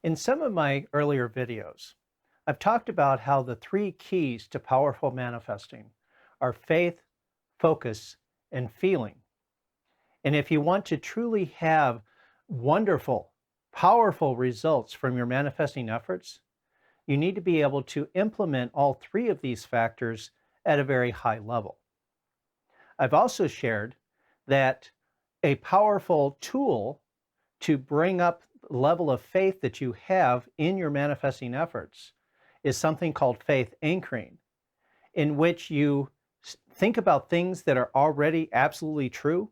In some of my earlier videos, I've talked about how the three keys to powerful manifesting are faith, focus, and feeling. And if you want to truly have wonderful, powerful results from your manifesting efforts, you need to be able to implement all three of these factors at a very high level. I've also shared that a powerful tool to bring up the level of faith that you have in your manifesting efforts is something called faith anchoring, in which you think about things that are already absolutely true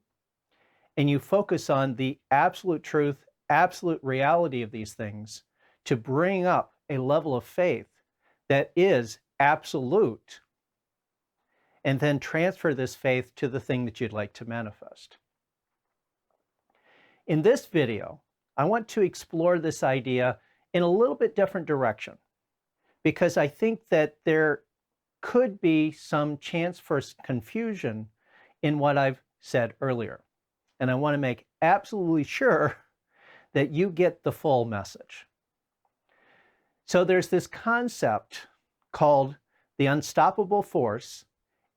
and you focus on the absolute truth, absolute reality of these things to bring up a level of faith that is absolute, and then transfer this faith to the thing that you'd like to manifest. In this video, I want to explore this idea in a little bit different direction because I think that there could be some chance for confusion in what I've said earlier. And I want to make absolutely sure that you get the full message. So there's this concept called the unstoppable force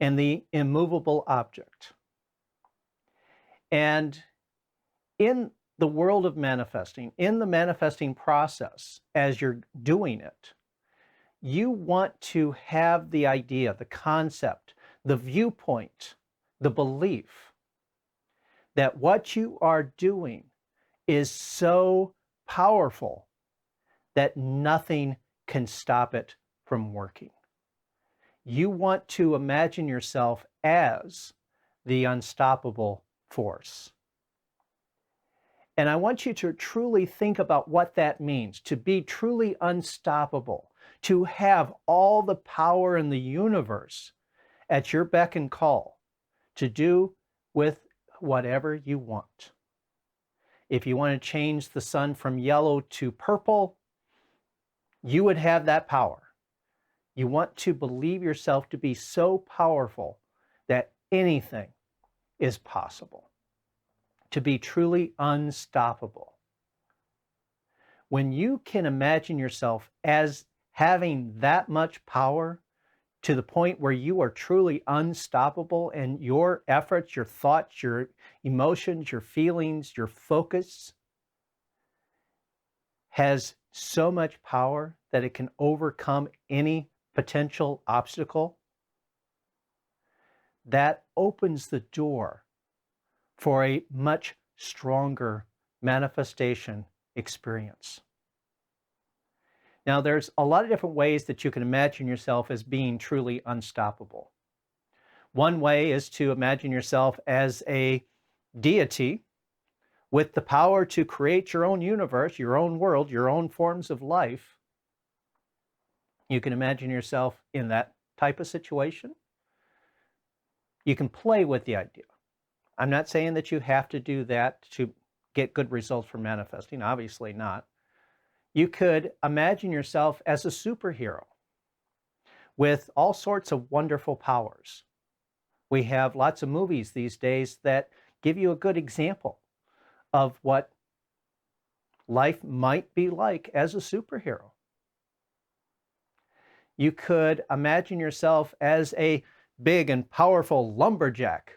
and the immovable object. And in the world of manifesting, in the manifesting process, as you're doing it, you want to have the idea, the concept, the viewpoint, the belief that what you are doing is so powerful that nothing can stop it from working. You want to imagine yourself as the unstoppable force. And I want you to truly think about what that means, to be truly unstoppable, to have all the power in the universe at your beck and call to do with whatever you want. If you want to change the sun from yellow to purple, you would have that power. You want to believe yourself to be so powerful that anything is possible, to be truly unstoppable. When you can imagine yourself as having that much power to the point where you are truly unstoppable and your efforts, your thoughts, your emotions, your feelings, your focus has so much power that it can overcome any potential obstacle, that opens the door for a much stronger manifestation experience. Now, there's a lot of different ways that you can imagine yourself as being truly unstoppable. One way is to imagine yourself as a deity with the power to create your own universe, your own world, your own forms of life. You can imagine yourself in that type of situation. You can play with the idea. I'm not saying that you have to do that to get good results from manifesting, obviously not. You could imagine yourself as a superhero with all sorts of wonderful powers. We have lots of movies these days that give you a good example of what life might be like as a superhero. You could imagine yourself as a big and powerful lumberjack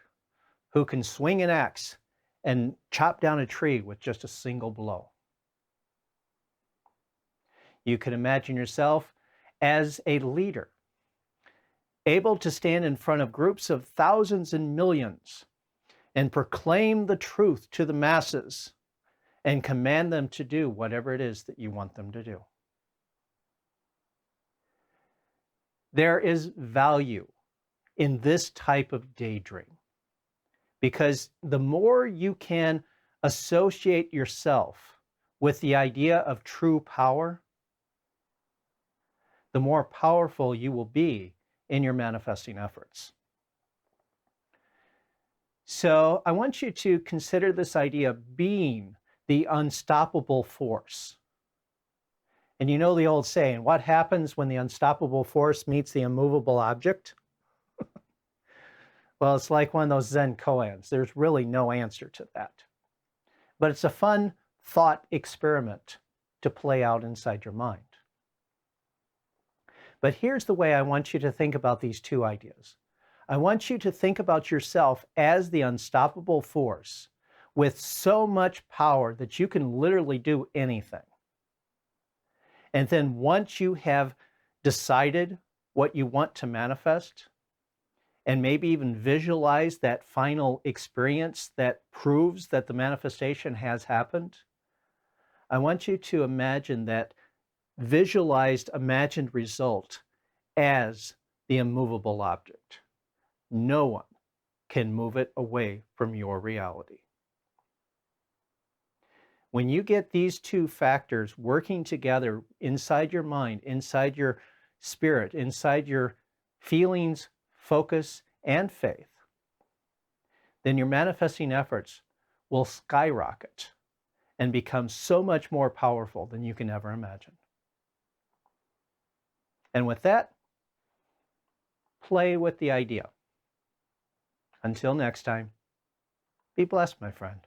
who can swing an axe and chop down a tree with just a single blow. You can imagine yourself as a leader, able to stand in front of groups of thousands and millions and proclaim the truth to the masses and command them to do whatever it is that you want them to do. There is value in this type of daydream because the more you can associate yourself with the idea of true power, the more powerful you will be in your manifesting efforts. So I want you to consider this idea of being the unstoppable force. And you know the old saying, what happens when the unstoppable force meets the immovable object? Well, it's like one of those Zen koans. There's really no answer to that. But it's a fun thought experiment to play out inside your mind. But here's the way I want you to think about these two ideas. I want you to think about yourself as the unstoppable force with so much power that you can literally do anything. And then once you have decided what you want to manifest, and maybe even visualize that final experience that proves that the manifestation has happened, I want you to imagine that visualized, imagined result as the immovable object. No one can move it away from your reality. When you get these two factors working together inside your mind, inside your spirit, inside your feelings, focus, and faith, then your manifesting efforts will skyrocket and become so much more powerful than you can ever imagine. And with that, play with the idea. Until next time, be blessed, my friend.